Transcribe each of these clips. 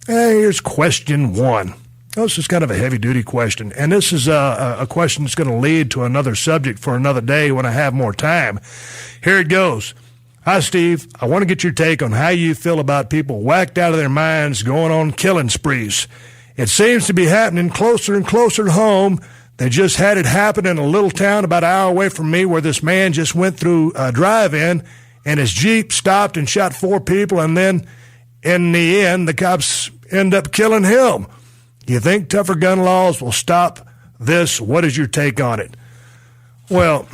Here's question one. This is kind of a heavy-duty question, and this is a question that's going to lead to another subject for another day when I have more time. Here it goes. Hi, Steve. I want to get your take on how you feel about people whacked out of their minds going on killing sprees. It seems to be happening closer and closer to home. They just had it happen in a little town about an hour away from me where this man just went through a drive-in and his Jeep stopped and shot 4 people, and then in the end, the cops end up killing him. Do you think tougher gun laws will stop this? What is your take on it? Well,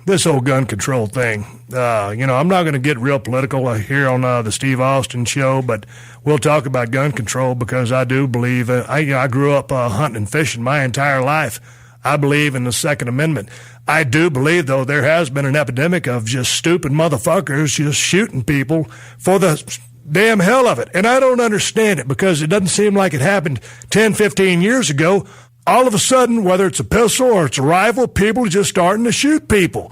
this whole gun control thing, I'm not going to get real political here on the Steve Austin show, but we'll talk about gun control because I do believe, I grew up hunting and fishing my entire life. I believe in the Second Amendment. I do believe, though, there has been an epidemic of just stupid motherfuckers just shooting people for the damn hell of it. And I don't understand it because it doesn't seem like it happened 10, 15 years ago. All of a sudden, whether it's a pistol or it's a rifle, people are just starting to shoot people.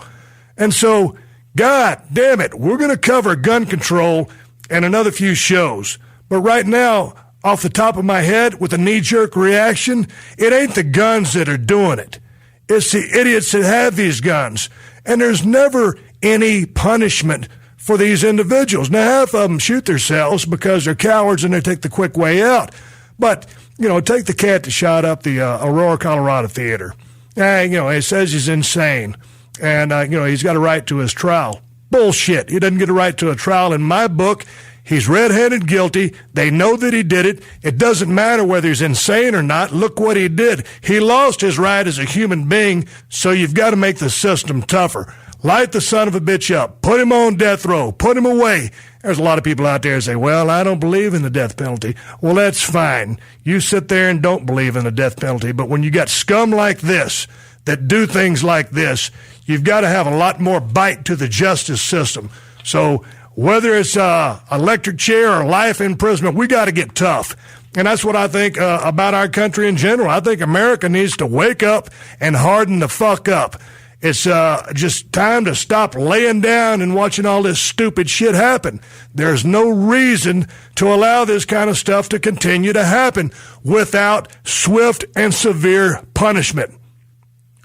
And so, God damn it, we're going to cover gun control in another few shows. But right now, off the top of my head, with a knee-jerk reaction, it ain't the guns that are doing it. It's the idiots that have these guns. And there's never any punishment for these individuals. Now, half of them shoot themselves because they're cowards and they take the quick way out. But, take the cat that shot up the Aurora, Colorado theater. He says he's insane. And, he's got a right to his trial. Bullshit. He doesn't get a right to a trial. In my book, he's red-handed guilty. They know that he did it. It doesn't matter whether he's insane or not. Look what he did. He lost his right as a human being, so you've got to make the system tougher. Light the son of a bitch up. Put him on death row. Put him away. There's a lot of people out there who say, well, I don't believe in the death penalty. Well, that's fine. You sit there and don't believe in the death penalty. But when you got scum like this that do things like this, you've got to have a lot more bite to the justice system. So whether it's electric chair or life imprisonment, we got to get tough. And that's what I think about our country in general. I think America needs to wake up and harden the fuck up. It's just time to stop laying down and watching all this stupid shit happen. There's no reason to allow this kind of stuff to continue to happen without swift and severe punishment.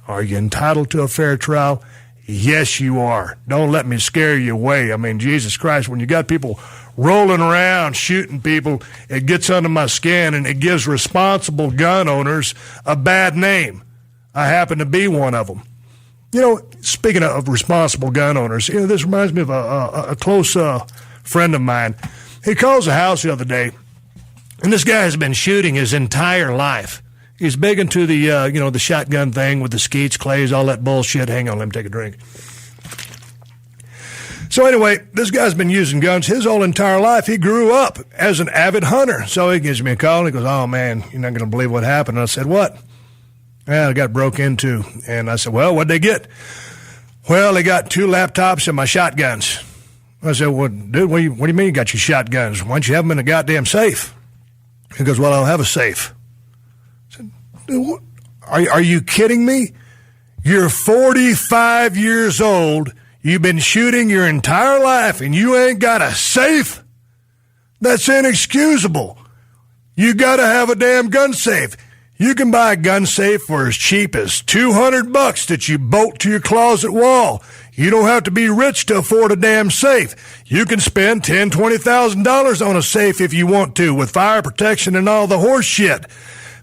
Are you entitled to a fair trial? Yes, you are. Don't let me scare you away. I mean, Jesus Christ, when you got people rolling around shooting people, it gets under my skin and it gives responsible gun owners a bad name. I happen to be one of them. Speaking of responsible gun owners, this reminds me of a close friend of mine. He calls the house the other day, and this guy has been shooting his entire life. He's big into the, the shotgun thing with the skeets, clays, all that bullshit. Hang on, let me take a drink. So anyway, this guy's been using guns his whole entire life. He grew up as an avid hunter. So he gives me a call, and he goes, oh, man, you're not going to believe what happened. And I said, what? Yeah, I got broke into. And I said, well, what'd they get? Well, they got 2 laptops and my shotguns. I said, well, dude, what do you mean you got your shotguns? Why don't you have them in a goddamn safe? He goes, well, I don't have a safe. I said, dude, what? Are you kidding me? You're 45 years old. You've been shooting your entire life and you ain't got a safe? That's inexcusable. You got to have a damn gun safe. You can buy a gun safe for as cheap as $200 that you bolt to your closet wall. You don't have to be rich to afford a damn safe. You can spend $10,000, $20,000 on a safe if you want to, with fire protection and all the horse shit.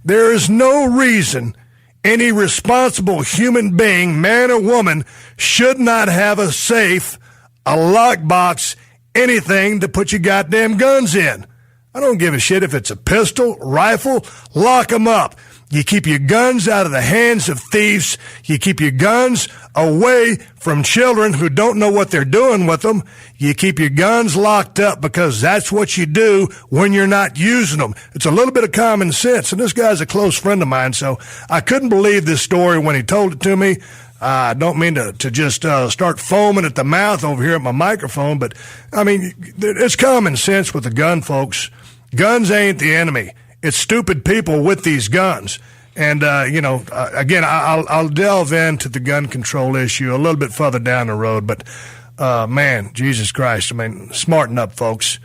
There is no reason any responsible human being, man or woman, should not have a safe, a lockbox, anything to put your goddamn guns in. I don't give a shit if it's a pistol, rifle, lock them up. You keep your guns out of the hands of thieves. You keep your guns away from children who don't know what they're doing with them. You keep your guns locked up because that's what you do when you're not using them. It's a little bit of common sense. And this guy's a close friend of mine, so I couldn't believe this story when he told it to me. I don't mean to just start foaming at the mouth over here at my microphone, but, I mean, it's common sense with the gun, folks. Guns ain't the enemy. It's stupid people with these guns. And, again, I'll delve into the gun control issue a little bit further down the road. But, man, Jesus Christ, I mean, smarten up, folks.